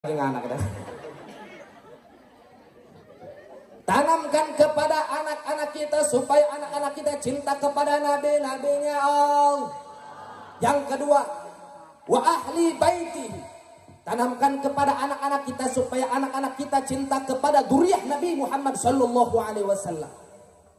anak kita. Tanamkan kepada anak-anak kita supaya anak-anak kita cinta kepada nabi-nabinya Allah. Yang kedua, wa ahli baiti. Tanamkan kepada anak-anak kita supaya anak-anak kita cinta kepada dzurriyyah Nabi Muhammad sallallahu alaihi wasallam.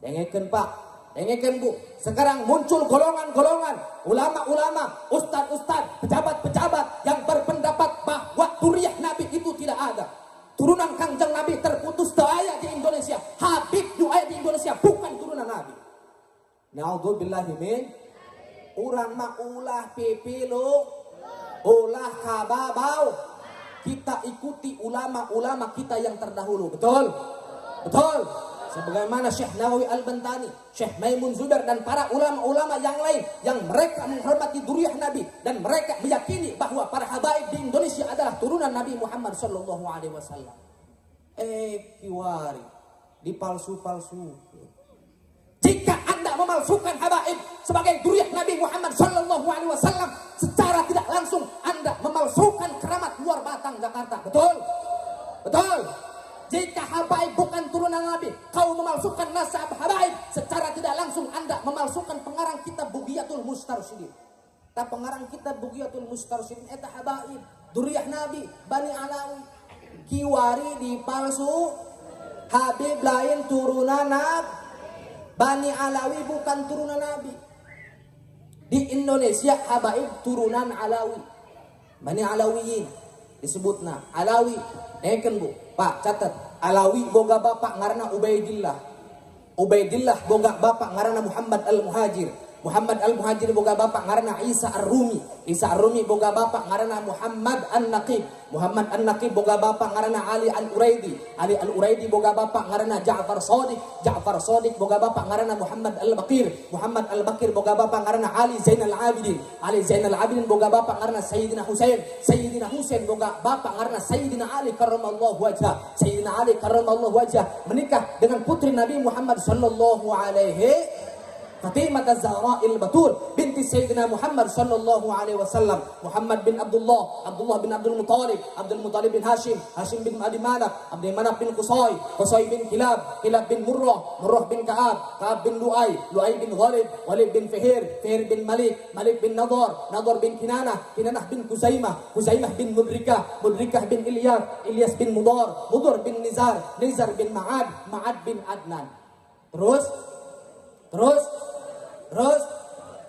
Dengekeun Pak, dengekeun Bu. Sekarang muncul golongan-golongan, ulama-ulama, ustad-ustad, pejabat-pejabat yang berpendapat bahwa dzurriyyah Nabi itu tidak ada. Turunan Kangjeng Nabi terputus aya di Indonesia. Habib aya di Indonesia bukan turunan Nabi. Naudzubillahi min. Urang mah ulah pipilu, ulah kababau. Kita ikuti ulama-ulama kita yang terdahulu. Betul? Betul. Sebagaimana Syekh Nawawi Al-Bantani, Syekh Maimun Zubair dan para ulama-ulama yang lain yang mereka menghormati dzurriyyah Nabi dan mereka meyakini bahwa para habaib di Indonesia adalah turunan Nabi Muhammad sallallahu alaihi wasallam. Kiwari dipalsu-palsu. Jika Anda memalsukan habaib sebagai dzurriyyah Nabi Muhammad sallallahu alaihi wasallam, secara tidak langsung Anda memalsukan keramat luar Batang Jakarta. Betul? Betul. Jika habaib bukan turunan Nabi, kau memalsukan nasab habaib, secara tidak langsung Anda memalsukan pengarang kitab Bughiyatul Mustarsyidin. Ta pengarang kitab Bughiyatul Mustarsyidin eta habaib, dzurriyyah Nabi, Bani Alawi. Kiwari dipalsu, Habib lain turunan Nabi. Bani Alawi bukan turunan Nabi. Di Indonesia habaib turunan Alawi. Bani Alawiyin disebutna Alawi. Eken Bu, Pak catat. Alawi boga bapak ngaranna Ubaidillah. Ubaidillah boga bapak ngaranna Muhammad Al-Muhajir. Muhammad Al-Muhajir boga bapak ngaranna Isa Ar-Rumi. Isa Ar-Rumi boga bapak ngaranna Muhammad An-Naqib. Muhammad An-Naqib boga bapak ngaranna Ali Al-Uraidi. Ali Al-Uraidi boga bapak ngaranna Ja'far Shadiq. Ja'far Shadiq boga bapak ngaranna Muhammad Al-Baqir. Muhammad Al-Baqir boga bapak ngaranna Ali Zainal Abidin. Ali Zainal Abidin boga bapak ngaranna Sayyidina Husain. Sayyidina Husain boga bapak ngaranna Sayyidina Ali karramallahu wajhah. Sayyidina Ali karramallahu wajhah menikah dengan putri Nabi Muhammad sallallahu alaihi Fatimah Az-Zahra'il Batul binti Sayyidina Muhammad sallallahu alaihi wasallam. Muhammad bin Abdullah, Abdullah bin Abdul Muttalib, Abdul Muttalib bin Hashim, Hashim bin Abdi Manaf, Abdi Manaf bin Qusay, Qusay bin Kilab, Kilab bin Murrah, Murrah bin Ka'ab, Ka'ab bin Lu'ay, Lu'ay bin Ghalib, Ghalib bin Fihir, Fihir bin Malik, Malik bin Nadar, Nadar bin Kinanah, Kinanah bin Kuzaimah, Kuzaimah bin Mudrikah, Mudrikah bin Ilyas, Ilyas bin Mudar, Mudar bin Nizar, Nizar bin Ma'ad, Ma'ad bin Adnan. Terus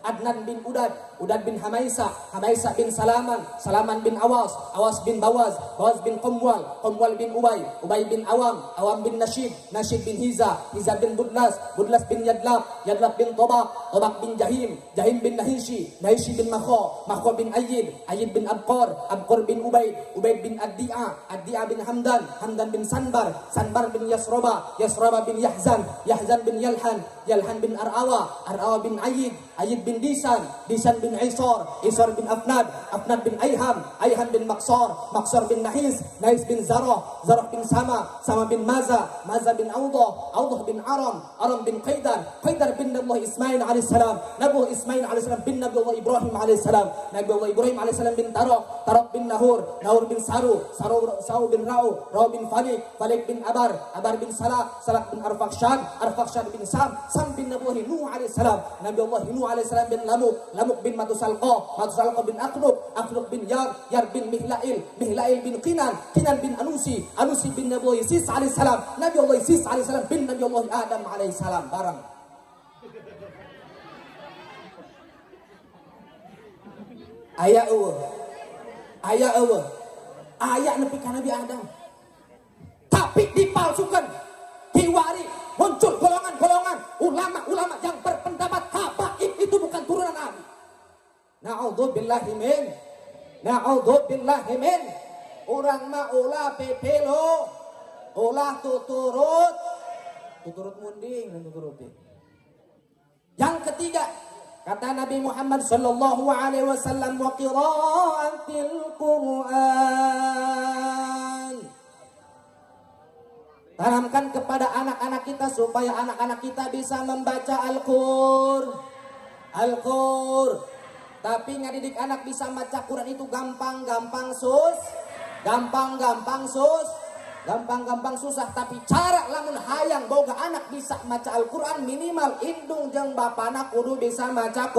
Adnan bin Udad, Udad bin Hamaisah, Hamaisah bin Salaman, Salaman bin Awas, Awas bin Bawaz, Bawaz bin Qumwal, Qumwal bin Ubay, Ubay bin Awam, Awam bin Nashid, Nashid bin Hiza, Hiza bin Budlas, Budlas bin Yadlab, Yadlab bin Tobak, Tobak bin Jahim, Jahim bin Nahishi, Nahishi bin Makho, Makho bin Ayyid, Ayyid bin Abqar, Abqar bin Ubaid, Ubaid bin Addi'a, Addi'a bin Hamdan, Hamdan bin Sanbar, Sanbar bin Yasroba, Yasroba bin Yahzan, Yahzan bin Yalhan, Yalhan bin Ar'awa, Ar'awa bin Ayyid, Ayyid bin Disan, Disan bin Isar, Isar bin Afnad, Afnad bin Ayham, Ayham bin Maksar, Maksar bin Nahis, Nahis bin Zarah, Zarah bin Sama, Sama bin Maza, Maza bin Audah, Audah bin Aram, Aram bin Qaidar, Qaidar bin Nabi Ismail alaihissalam, Nabi Ismail alaihissalam bin Nabi Allah Ibrahim alaihissalam, Nabi Allah Ibrahim alaihissalam bin Tarok, Tarok bin Nahur, Nahur bin Saru, Saru bin Ra'u, Ra'u bin Falik, Falik bin Abar, Abar bin Salak, Salak bin Arfakshan, Arfakshan bin Sam bin Nabi Allah Nuh alaihissalam, Nabi Allah Nuh alaihissalam bin Lamuk bin Matusalqa, Matusalqa bin Akhluk bin Yar bin Mihlail, Mihlail bin Qinan bin Anusi, Anusi bin Nabi Allah Isis alaihissalam, Nabi Allah Isis alaihissalam bin Nabi Allah Adam alaihissalam. Barang ayat ayat nepi ka Nabi Adam, tapi dipalsukan. Kiwari muncul golongan-golongan ulama-ulama yang berpendapat habaib itu bukan turunan Nabi. Na'udzubillahi min. Urang mah ulah pepelo, ulah tuturut munding dan tuturutin. Yang ketiga, kata Nabi Muhammad sallallahu alaihi wasallam, wa qira'atil Qur'an. Tanamkan kepada anak-anak kita supaya anak-anak kita bisa membaca Al-Qur'an. Tapi ngadidik anak bisa baca Quran itu gampang gampang-gampang gampang-gampang susah, tapi cara lamun hayang boga anak bisa maca Al-Quran minimal indung jeung bapana kudu bisa maca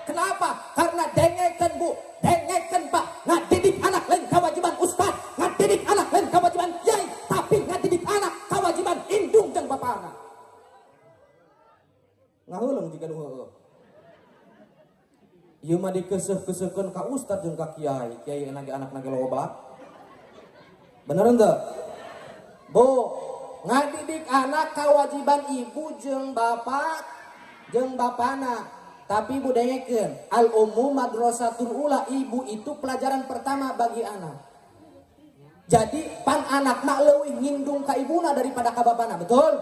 Kenapa? Karena dengekeun Bu, dengekeun Pak, ngadidik anak lain kewajiban ustad, ngadidik anak lain kewajiban kiai, tapi ngadidik anak kewajiban indung jeung bapana. Ngaheuleng jika nu heueuh. Ieu mah dikeuseuh-keuseuhkeun ka ustad jeung ka kiai anak nage loba. Bener ente? Bu, ngadidik anak kewajiban ibu jeung bapak jeung bapana. Tapi ibu dengekeun, al-ummu madrasatul ula, ibu itu pelajaran pertama bagi anak. Jadi pan anak mak leuwih ngindung ka ibuna daripada ka bapana, betul?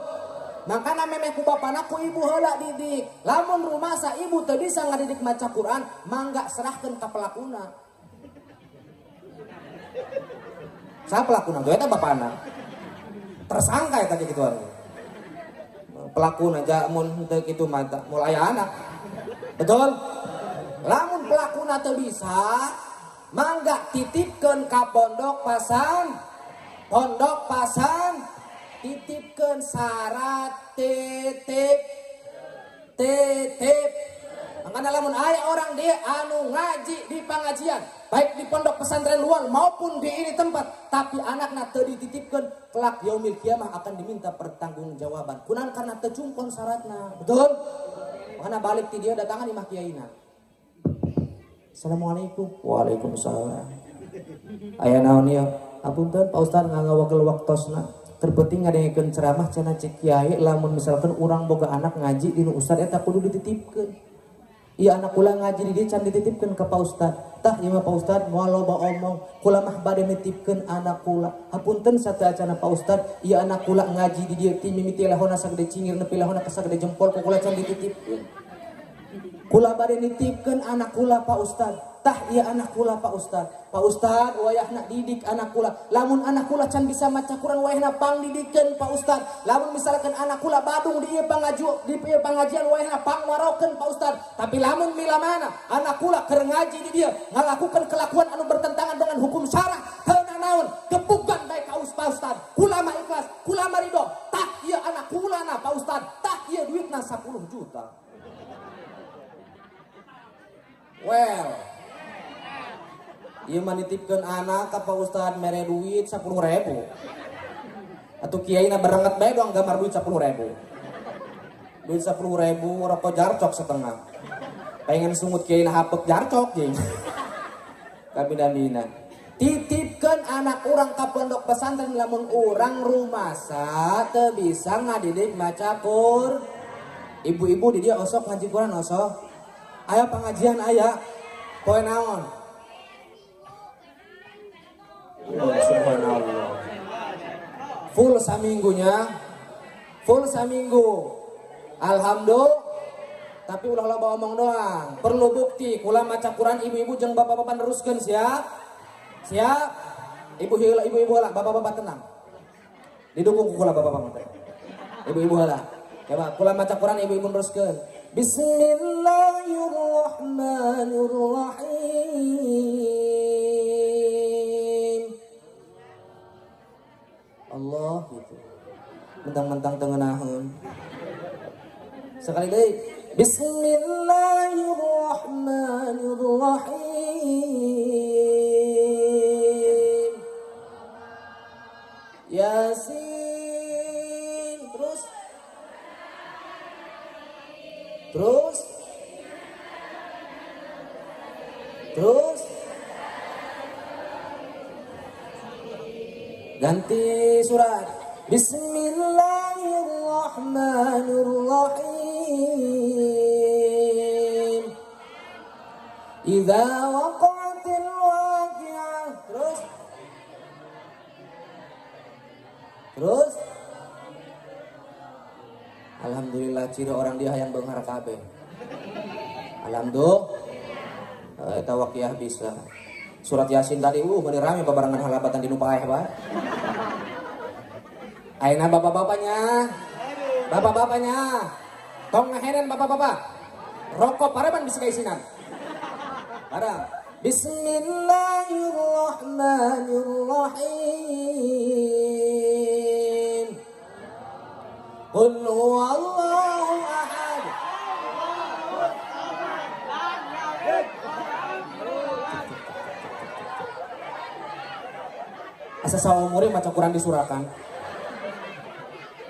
Makana memeh ku bapana ku ibu heula didik. Lamun rumasa ibu teu bisa ngadidik maca Quran, mangga serahkeun ka pelakuna. Sa pelakuna teh eta bapana. Tersangka eta kitu ari. Pelakuna aja mun teu kitu mah mulai anak. Betul? Lamun pelakuna teu bisa, mangga titipkeun ka pondok pasan, titipkeun syarat titip. Makanya lamun aya orang dia anu ngaji di pengajian, baik di pondok pesantren luar maupun di ini tempat, tapi anakna teu dititipkeun, kelak yaumil kiamah akan diminta pertanggungjawaban. Kunaon karena teu cumpon syaratna. Betul? Makanya balik ti dia datangan di mah kiaina. Assalamualaikum. Waalaikumsalam. Aya naon ieu? Apunten Pak Ustaz ngagawakeun waktosna. Terpenting ngadengekeun ceramah cenah cek kiai lamun misalkan urang boga anak ngaji dinu ustad eta kudu dititipkeun. Iya anak kula ngaji di dieu can dititipkeun ka Pak Ustaz. Tah ieu mah Pak Ustaz moal loba omong, kula mah bade nitipkeun anak kula. Hapunten sateu acana Pak Ustaz, ieu anak kula ngaji di dieu ti mimiti lehona sagede cingir nepi lehona ka sagede jempol ku kula can dititipkeun. Kula bade nitipkeun anak kula Pak Ustaz. Tah ieu anak kula Pak Ustaz. Pak Ustaz wayahna didik anak kula. Lamun anak kula can bisa maca Quran wayahna pangdidikeun Pak Ustaz. Lamun misalkan anak kula badung di ieu pengajian wayahna pangwarokeun Pak Ustaz. Tapi lamun mila mana anak kula keur ngaji di dieu ngalakukeun kelakuan anu bertentangan dengan hukum syara, teu naon gepugan bae ka Pak Ustaz. Kula mah ikhlas, kula mah ridho. Tah ieu anak kula na Pak Ustaz. Tah ieu duitna 10 juta. Well, ieu mah nitipkeun anak ka Pak Ustaz mere duit 10.000. Atuh kiaina berenget bae doang gambar duit 10.000. Duit 10.000 rokok jarcok setengah. Pengen sungut kiaina hapek jarcok jeung. Kabina-bina. Titipkeun anak urang ka pondok pesantren lamun urang rumasa teu bisa ngadidik maca Qur'an. Ibu-ibu di dia osok ngaji Quran osok. Aya pengajian aya. Poe naon? Subhanallah. Full saminggu. Alhamdulillah. Tapi ulah loba omong doang. Perlu bukti. Kula maca Quran ibu-ibu jeung bapak-bapak neruskeun siap? Siap? Ibu-ibu heula, bapak-bapak tenang. Didukung ku kula bapak-bapak teh. Ibu-ibu heula. Coba kula maca Quran ibu-ibu neruskeun. Bismillahirrahmanirrahim. Allah gitu. Mentang-mentang tengenaheun. Sekali deui. Bismillahirrahmanirrahim. Yasin. Terus ganti surat. Bismillahirrahmanirrahim. Idza waqa'atil waqi'ah. Terus alhamdulillah ciri orang dia yang beunghar kabeh. Alhamdulillah eta waqiah bisa. Surat Yasin tadi meni rame babarengan halabatan di nu paeh bae. Ayeuna bapak-bapaknya. Tong ngahenen bapak-bapak. Rokok pareban bisi kaisinan. Barang Bismillahirrahmanirrahim. Qul huwallahu ahad. Asa saumuri maca Quran disurakan.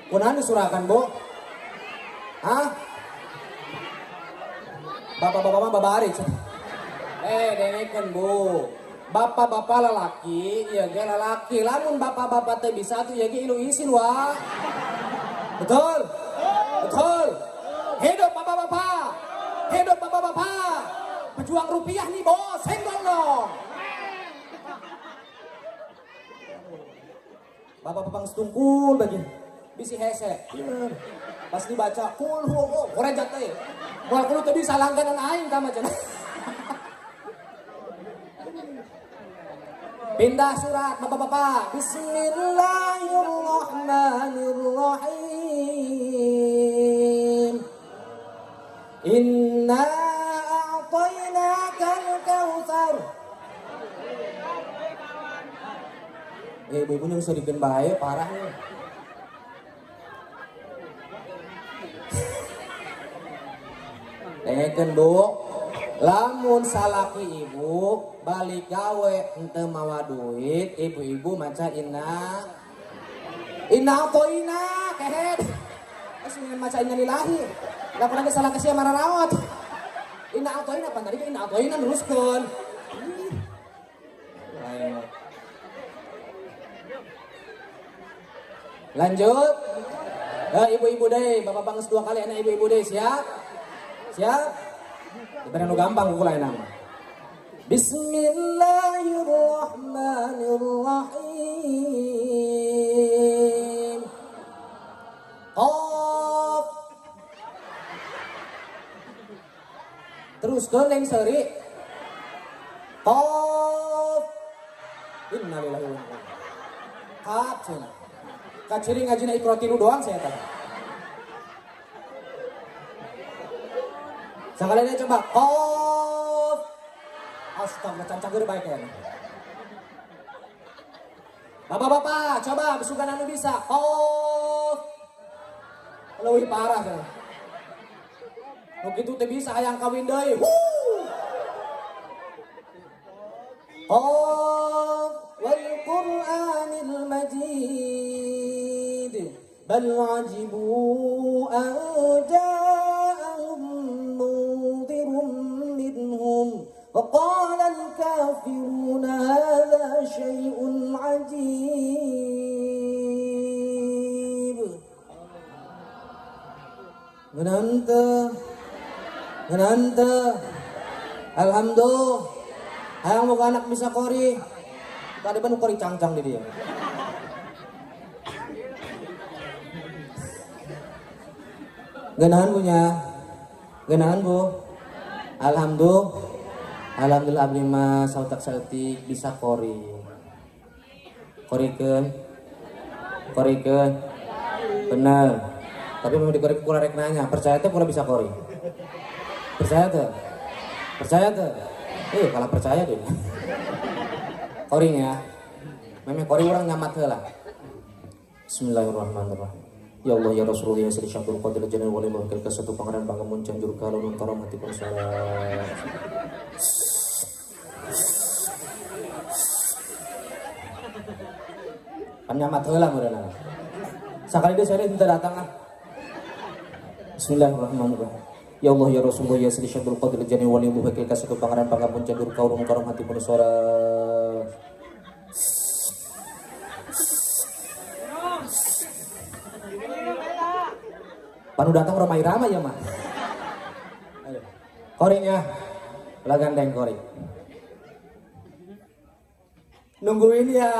Quran disurakan, Bu. Hah? Bapak-bapak mah babari. Dengekeun, Bu. Bapak-bapak lalaki, ya ge lalaki. Lamun bapak-bapak teh bisa tuh ya ge ilu isin wa. Betul? Betul. Hidup bapak-bapak. Hidup bapak-bapak. Pejuang rupiah nih, Bos. Senggol dong. Bapak-bapak setungkul bagi bisi hese. Pas dibaca kul hu korejat teh. Moal kudu teu bisa langganan aing ka macana. Pindah surat bapak-bapak. Bismillahirrahmanirrahim. Inna a'tainakal kautsar. Ibu-ibu yang sedikit baik, parah nih. Dengekeun, Bu. Lamun salaki ibu balik gawe henteu mawa duit, ibu-ibu maca inna atoina kehet. Geus maca inna lillahi. Lamun ge salaki sia mararawat. Inna atoina pan tadi inna atoina teruskeun. Ayo. Lanjut. Ibu-ibu deh, bapak banges 2 kali anak ibu-ibu deh, siap? Siap? Diberi nu gampang kukulain nama. Bismillahirrahmanirrahim. Qaf. Terus yang seri. Qaf. Innalillahi wa inna ilaihi raji'un. Qaf cenah. Kaciri ngajina ikro tilu doang saya tadi. Sekalian coba Qaf. Astaga, cancageur baik ya. Bapak-bapak, coba besugan anu bisa. Qaf. Leuwih parah cenah. Nu kitu teh bisa hayang kawin deui. Qaf wal Qur'anil Majid. Bal ajibu an ja'ahum munzirun minhum wa qala al-kafiruna hadha syai'un ajib. Ngenante alhamdulillah hayang boga anak bisa kori. Tadi ban kori cangcang di dia. Genahan punya, genahan Bu. Alhamdulillah abdi mah sautak sautik bisa kori. Korikeun. Bener. Tapi mau dikorek kula rek nanya, percaya teh kula bisa kori. Percaya tuh. Kalau percaya deh. Korinya. Memang kori orang nyamat heula. Bismillahirrahmanirrahim. Ya Allah ya Rasulullah ya Sri Syabdul Qadir Janal Wali Mungkil Kesatu Pangeran Bangamun Canjur Kalunun Karamati Konsalat. Penyamat heula meureunna. Sakali deui sare teu datang ah. Bismillahirrahmanirrahim. Ya Allah ya Rasulullah ya Sri Syabdul Qadir Janal Wali Mungkil Kesatu Pangeran Bangamun Canjur Kalunun Karamati Konsalat. Panu datang ramai-ramai ya mah. Ayo. Korinya, lagandeng kori. Nungguin ya.